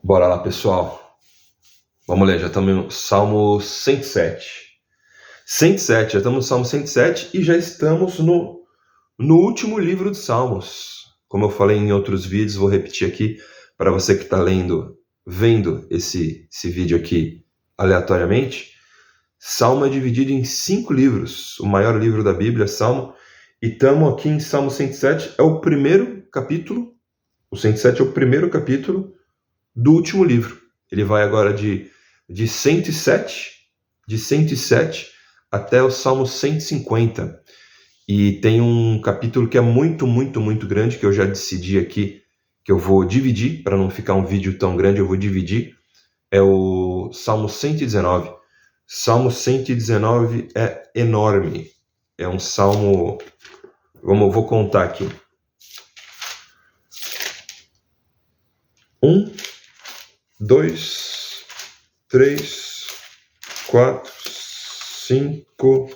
Bora lá, pessoal. Vamos ler, já estamos no Salmo 107. 107, já estamos no Salmo 107 e já estamos no último livro dos Salmos. Como eu falei em outros vídeos, vou repetir aqui para você que está vendo esse vídeo aqui aleatoriamente. Salmo é dividido em 5 livros. O maior livro da Bíblia é Salmo. E estamos aqui em Salmo 107, é o primeiro capítulo. O 107 é o primeiro capítulo do último livro. Ele vai agora de 107 até o Salmo 150. E tem um capítulo que é muito, muito, muito grande, que eu já decidi aqui que eu vou dividir, para não ficar um vídeo tão grande, eu vou dividir. É o Salmo 119. Salmo 119 é enorme. É um salmo... Vou contar aqui. 1, 2, 3, 4, 5...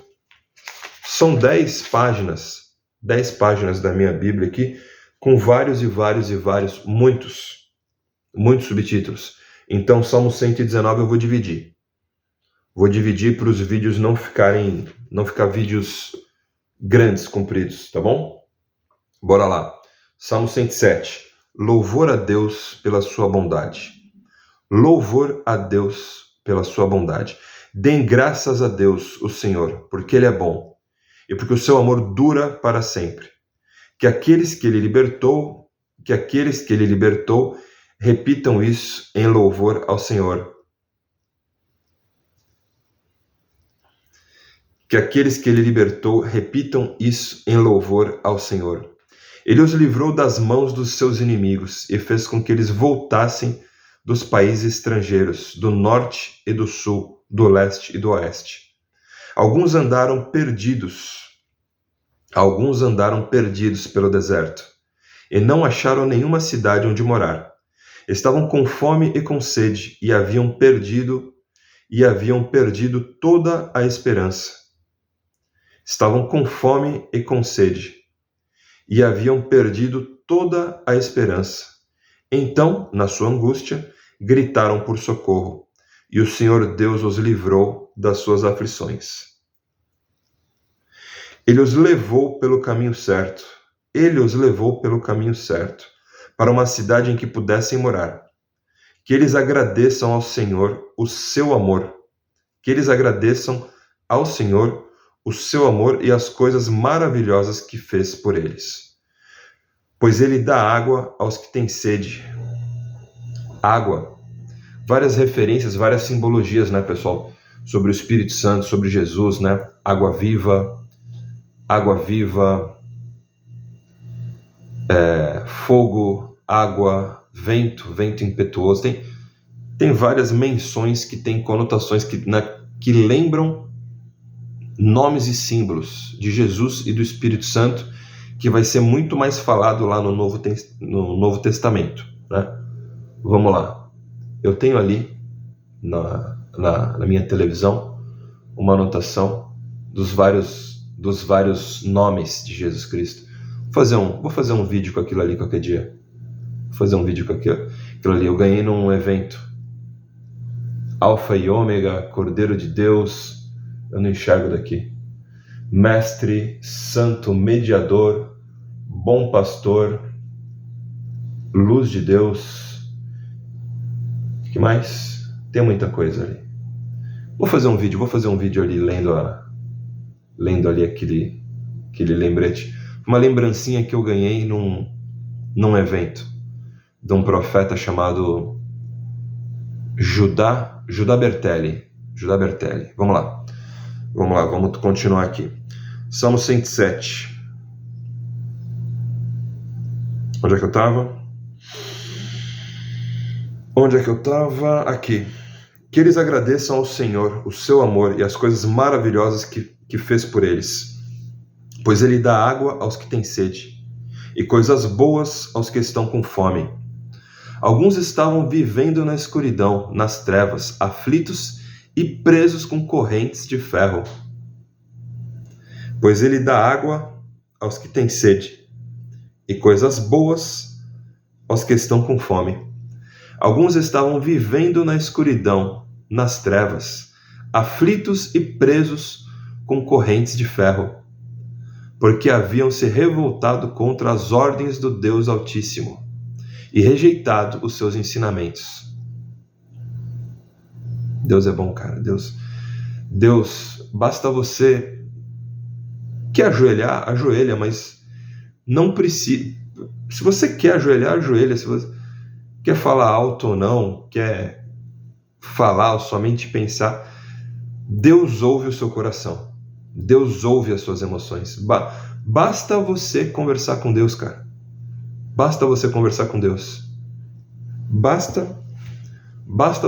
São 10 páginas. 10 páginas da minha Bíblia aqui, com vários, muitos subtítulos. Então, Salmo 119 eu vou dividir. Vou dividir para os vídeos não ficar vídeos grandes, compridos, tá bom? Bora lá. Salmo 107. Louvor a Deus pela sua bondade. Louvor a Deus pela sua bondade. Deem graças a Deus, o Senhor, porque Ele é bom e porque o seu amor dura para sempre. Que aqueles que Ele libertou, repitam isso em louvor ao Senhor. Que aqueles que Ele libertou repitam isso em louvor ao Senhor. Ele os livrou das mãos dos seus inimigos e fez com que eles voltassem dos países estrangeiros, do norte e do sul, do leste e do oeste. Alguns andaram perdidos pelo deserto e não acharam nenhuma cidade onde morar. Estavam com fome e com sede e haviam perdido toda a esperança. Estavam com fome e com sede e haviam perdido toda a esperança. Então, na sua angústia, gritaram por socorro, e o Senhor Deus os livrou das suas aflições. Ele os levou pelo caminho certo, para uma cidade em que pudessem morar. Que eles agradeçam ao Senhor o seu amor. E as coisas maravilhosas que fez por eles. Pois ele dá água aos que têm sede. Água. Várias referências, várias simbologias, né, pessoal? Sobre o Espírito Santo, sobre Jesus, né? Água viva, fogo, água, vento impetuoso. Tem várias menções que têm conotações que lembram nomes e símbolos de Jesus e do Espírito Santo, que vai ser muito mais falado lá no Novo Testamento, né? Vamos lá. Eu tenho ali na minha televisão uma anotação dos vários nomes de Jesus Cristo. Vou fazer um vídeo com aquilo ali qualquer dia. Vou fazer um vídeo com aquilo ali. Eu ganhei num evento. Alfa e Ômega, Cordeiro de Deus... Eu não enxergo daqui. Mestre, Santo, Mediador, Bom Pastor, Luz de Deus. O que mais? Tem muita coisa ali. Vou fazer um vídeo ali lendo ali aquele lembrete. Uma lembrancinha que eu ganhei num evento de um profeta chamado Judá Bertelli. Vamos lá, vamos continuar aqui. Salmo 107. Onde é que eu estava? Aqui. Que eles agradeçam ao Senhor o seu amor e as coisas maravilhosas que fez por eles. Pois ele dá água aos que têm sede e coisas boas aos que estão com fome. Alguns estavam vivendo na escuridão, nas trevas, aflitos e presos com correntes de ferro. Pois ele dá água aos que têm sede e coisas boas aos que estão com fome. Alguns estavam vivendo na escuridão, nas trevas, aflitos e presos com correntes de ferro, porque haviam se revoltado contra as ordens do Deus Altíssimo e rejeitado os seus ensinamentos. Deus é bom, cara. Deus, basta você quer ajoelhar, ajoelha, mas não precisa. Se você quer ajoelhar, ajoelha. Se você quer falar alto ou não, quer falar ou somente pensar, Deus ouve o seu coração. Deus ouve as suas emoções. Basta você conversar com Deus, cara. Basta você conversar com Deus. Basta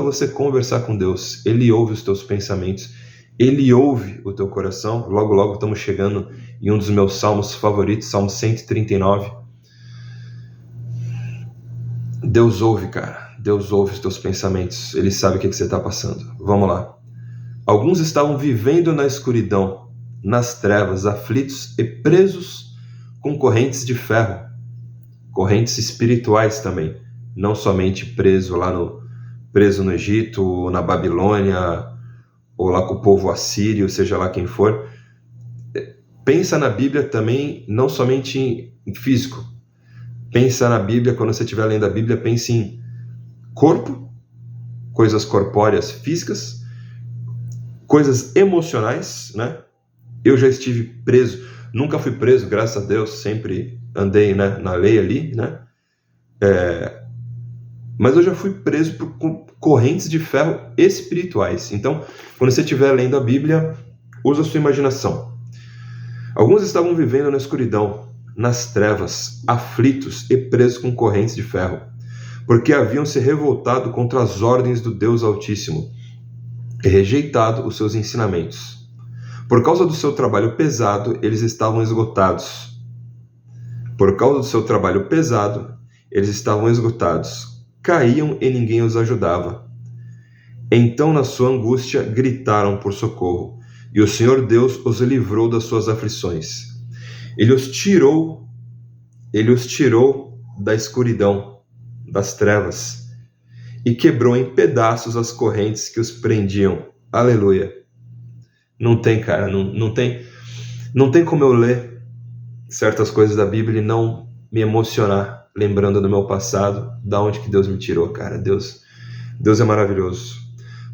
você conversar com Deus. Ele ouve os teus pensamentos. Ele ouve o teu coração. Logo, logo estamos chegando em um dos meus salmos favoritos, Salmo 139. Deus ouve, cara. Deus ouve os teus pensamentos. Ele sabe o que você está passando. Vamos lá. Alguns estavam vivendo na escuridão, nas trevas, aflitos e presos com correntes de ferro. Correntes espirituais também. Não somente preso no Egito, ou na Babilônia, ou lá com o povo assírio, seja lá quem for. Pensa na Bíblia também, não somente em físico. Pensa na Bíblia, quando você estiver lendo a Bíblia, pense em corpo, coisas corpóreas físicas, coisas emocionais, né? Eu já estive preso, nunca fui preso, graças a Deus, sempre andei, né, na lei ali, né? Mas eu já fui preso por correntes de ferro espirituais. Então, quando você estiver lendo a Bíblia, usa a sua imaginação. Alguns estavam vivendo na escuridão, nas trevas, aflitos e presos com correntes de ferro, porque haviam se revoltado contra as ordens do Deus Altíssimo e rejeitado os seus ensinamentos. Por causa do seu trabalho pesado, eles estavam esgotados. Por causa do seu trabalho pesado, eles estavam esgotados. Caíam e ninguém os ajudava. Então, na sua angústia, gritaram por socorro, e o Senhor Deus os livrou das suas aflições. Ele os tirou da escuridão, das trevas, e quebrou em pedaços as correntes que os prendiam. Aleluia. Não tem, cara, não tem como eu ler certas coisas da Bíblia e não me emocionar, lembrando do meu passado, da onde que Deus me tirou, cara. Deus é maravilhoso.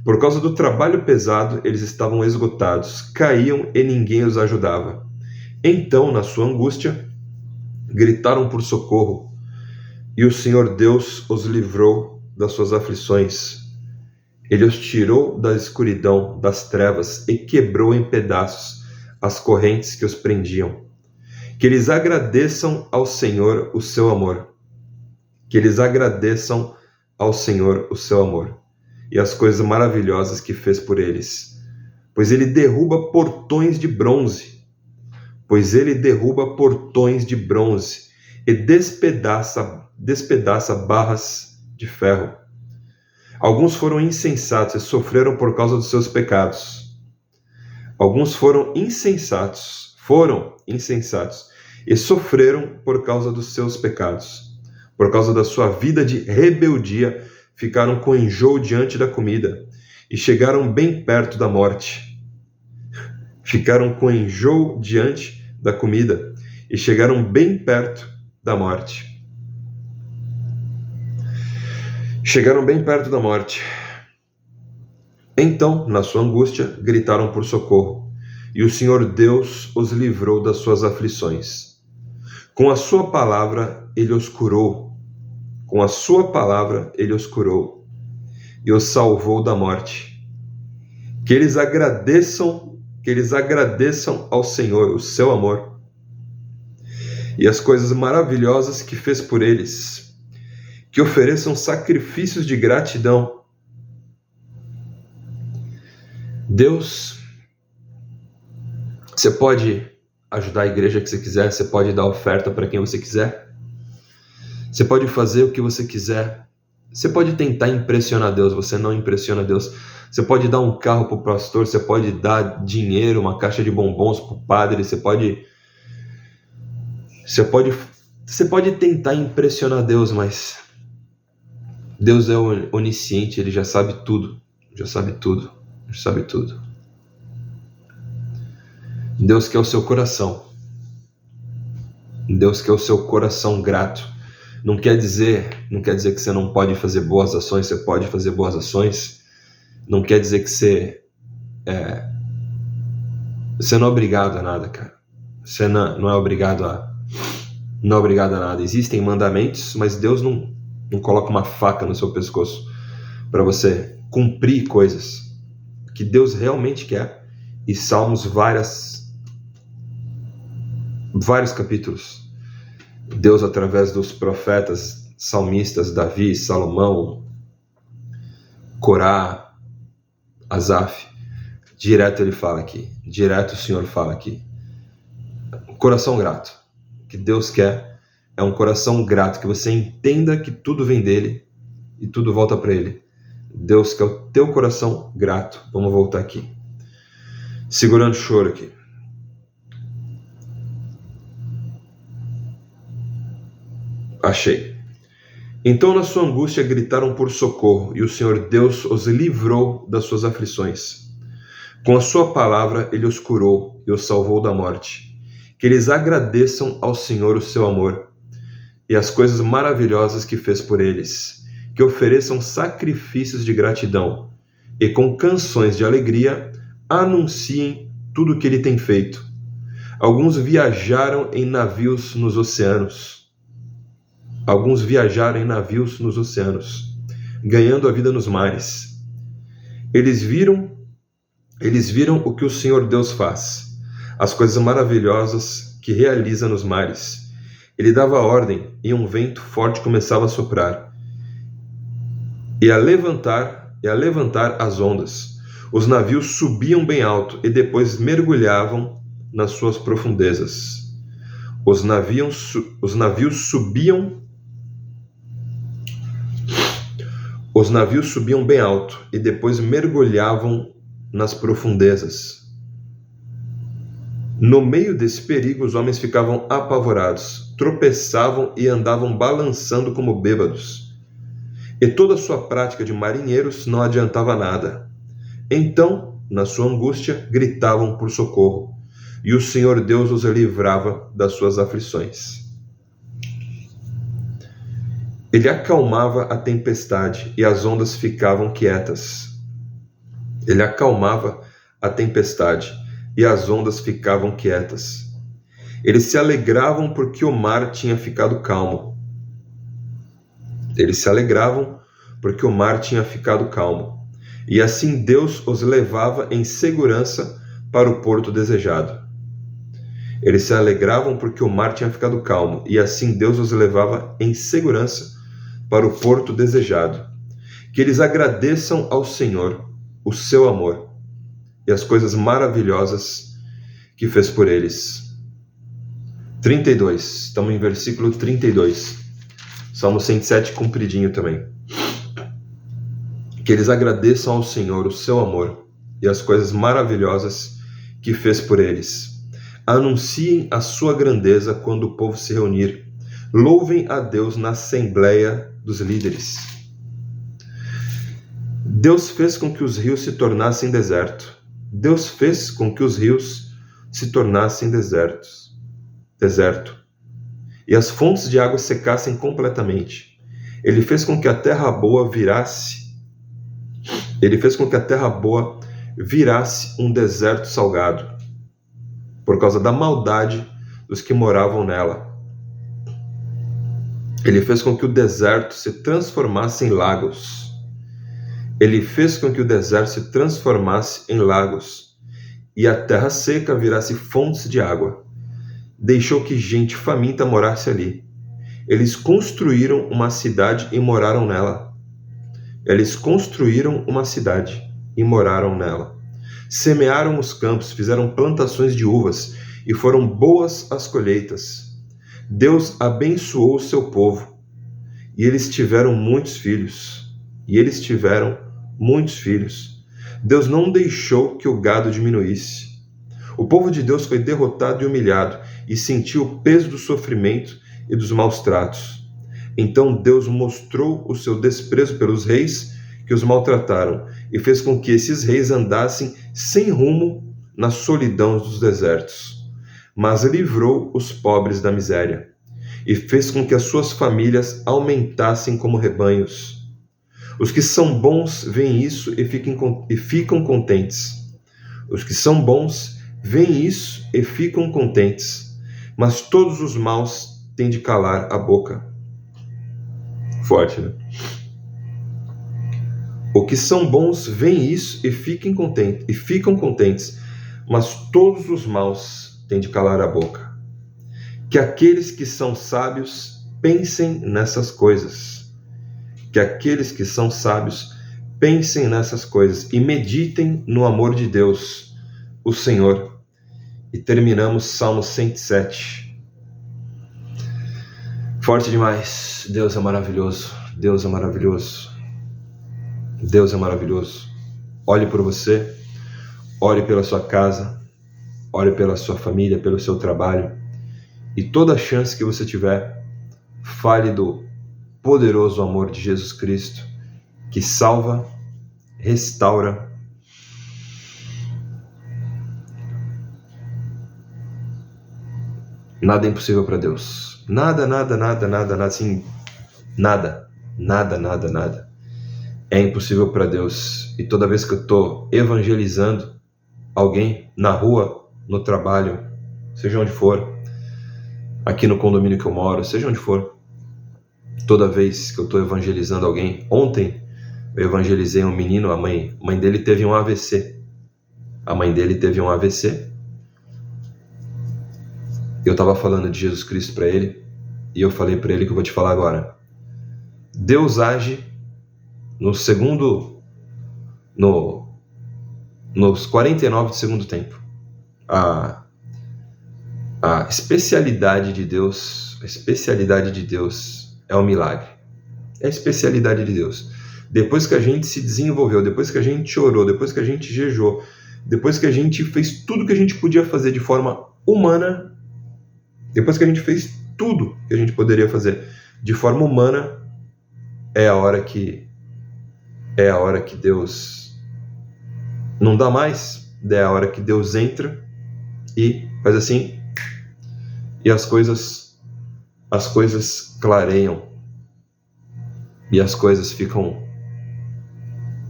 Por causa do trabalho pesado, eles estavam esgotados, caíam e ninguém os ajudava. Então, na sua angústia, gritaram por socorro, e o Senhor Deus os livrou das suas aflições. Ele os tirou da escuridão, das trevas, e quebrou em pedaços as correntes que os prendiam. Que eles agradeçam ao Senhor o seu amor. Que eles agradeçam ao Senhor o seu amor e as coisas maravilhosas que fez por eles. Pois ele derruba portões de bronze. E despedaça barras de ferro. Alguns foram insensatos e sofreram por causa dos seus pecados. Alguns foram insensatos e sofreram por causa dos seus pecados. Por causa da sua vida de rebeldia, ficaram com enjoo diante da comida e chegaram bem perto da morte. Ficaram com enjoo diante da comida e chegaram bem perto da morte. Chegaram bem perto da morte. Então, na sua angústia, gritaram por socorro, e o Senhor Deus os livrou das suas aflições. Com a sua palavra, ele os curou. Com a sua palavra, ele os curou e os salvou da morte. Que eles agradeçam ao Senhor o seu amor e as coisas maravilhosas que fez por eles. Que ofereçam sacrifícios de gratidão. Deus, você pode ajudar a igreja que você quiser, você pode dar oferta para quem você quiser, você pode fazer o que você quiser, você pode tentar impressionar Deus, você não impressiona Deus. Você pode dar um carro para o pastor, você pode dar dinheiro, uma caixa de bombons para o padre, você pode tentar impressionar Deus, mas Deus é onisciente, Ele já sabe tudo. Já sabe tudo. Já sabe tudo. Deus quer o seu coração. Deus quer o seu coração grato. Não quer dizer que você não pode fazer boas ações. Você pode fazer boas ações. Não quer dizer que você não é obrigado a nada, cara. Você não é obrigado a nada. Existem mandamentos, mas Deus não coloca uma faca no seu pescoço para você cumprir coisas que Deus realmente quer. E Salmos, vários capítulos, Deus, através dos profetas, salmistas, Davi, Salomão, Corá, Asaf, direto ele fala aqui, direto o Senhor fala aqui. Coração grato. O que Deus quer é um coração grato, que você entenda que tudo vem dele e tudo volta para ele. Deus quer o teu coração grato. Vamos voltar aqui. Segurando o choro aqui. Achei. Então na sua angústia gritaram por socorro, e o Senhor Deus os livrou das suas aflições. Com a sua palavra ele os curou e os salvou da morte. Que eles agradeçam ao Senhor o seu amor e as coisas maravilhosas que fez por eles. Que ofereçam sacrifícios de gratidão e com canções de alegria anunciem tudo o que ele tem feito. Alguns viajaram em navios nos oceanos, ganhando a vida nos mares. Eles viram o que o Senhor Deus faz, as coisas maravilhosas que realiza nos mares. Ele dava ordem e um vento forte começava a soprar e a levantar as ondas. Os navios subiam bem alto e depois mergulhavam nas suas profundezas. Os navios subiam bem alto e depois mergulhavam nas profundezas. No meio desse perigo, os homens ficavam apavorados, tropeçavam e andavam balançando como bêbados. E toda a sua prática de marinheiros não adiantava nada. Então, na sua angústia, gritavam por socorro, e o Senhor Deus os livrava das suas aflições. Ele acalmava a tempestade e as ondas ficavam quietas. Ele acalmava a tempestade e as ondas ficavam quietas. Eles se alegravam porque o mar tinha ficado calmo. E assim Deus os levava em segurança para o porto desejado. Eles se alegravam porque o mar tinha ficado calmo, e assim Deus os levava em segurança para o porto desejado. Que eles agradeçam ao Senhor o seu amor e as coisas maravilhosas que fez por eles. 32, estamos em versículo 32. Salmo 107, compridinho também. Que eles agradeçam ao Senhor o seu amor e as coisas maravilhosas que fez por eles. Anunciem a sua grandeza quando o povo se reunir. Louvem a Deus na assembleia dos líderes. Deus fez com que os rios se tornassem deserto. E as fontes de água secassem completamente. Ele fez com que a terra boa virasse um deserto salgado, por causa da maldade dos que moravam nela. Ele fez com que o deserto se transformasse em lagos. E a terra seca virasse fontes de água. Deixou que gente faminta morasse ali. Eles construíram uma cidade e moraram nela. Semearam os campos, fizeram plantações de uvas, e foram boas as colheitas. Deus abençoou o seu povo, e eles tiveram muitos filhos. Deus não deixou que o gado diminuísse. O povo de Deus foi derrotado e humilhado, e sentiu o peso do sofrimento e dos maus tratos. Então Deus mostrou o seu desprezo pelos reis que os maltrataram e fez com que esses reis andassem sem rumo na solidão dos desertos. Mas livrou os pobres da miséria e fez com que as suas famílias aumentassem como rebanhos. Os que são bons veem isso e ficam contentes. Os que são bons veem isso e ficam contentes. Mas todos os maus têm de calar a boca. Forte, né? Os que são bons veem isso e ficam contentes. Mas todos os maus têm de calar a boca. Que aqueles que são sábios pensem nessas coisas. Que aqueles que são sábios pensem nessas coisas e meditem no amor de Deus, o Senhor. E terminamos Salmo 107. Forte demais. Deus é maravilhoso. Deus é maravilhoso. Deus é maravilhoso. Olhe por você. Ore pela sua casa. Ore pela sua família, pelo seu trabalho. E toda chance que você tiver, fale do poderoso amor de Jesus Cristo, que salva, restaura, nada é impossível para Deus. Nada, assim, nada é impossível para Deus. E toda vez que eu estou evangelizando alguém na rua, no trabalho, seja onde for, aqui no condomínio que eu moro, seja onde for, toda vez que eu estou evangelizando alguém, ontem eu evangelizei um menino, a mãe dele teve um AVC. A mãe dele teve um AVC. Eu estava falando de Jesus Cristo para ele, e eu falei para ele que eu vou te falar agora. Deus age nos 49 do segundo tempo. A especialidade de Deus é o milagre. É a especialidade de Deus. Depois que a gente se desenvolveu, depois que a gente orou, depois que a gente jejuou, depois que a gente fez tudo que a gente podia fazer de forma humana, depois que a gente fez tudo que a gente poderia fazer de forma humana, é a hora que Deus não dá mais, é a hora que Deus entra e faz assim, e as coisas clareiam e as coisas ficam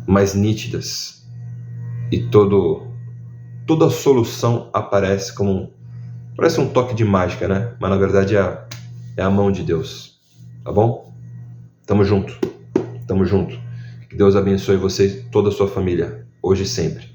mais nítidas e toda a solução aparece parece um toque de mágica, né? Mas na verdade é a mão de Deus, tá bom? Tamo junto. Que Deus abençoe você e toda a sua família, hoje e sempre.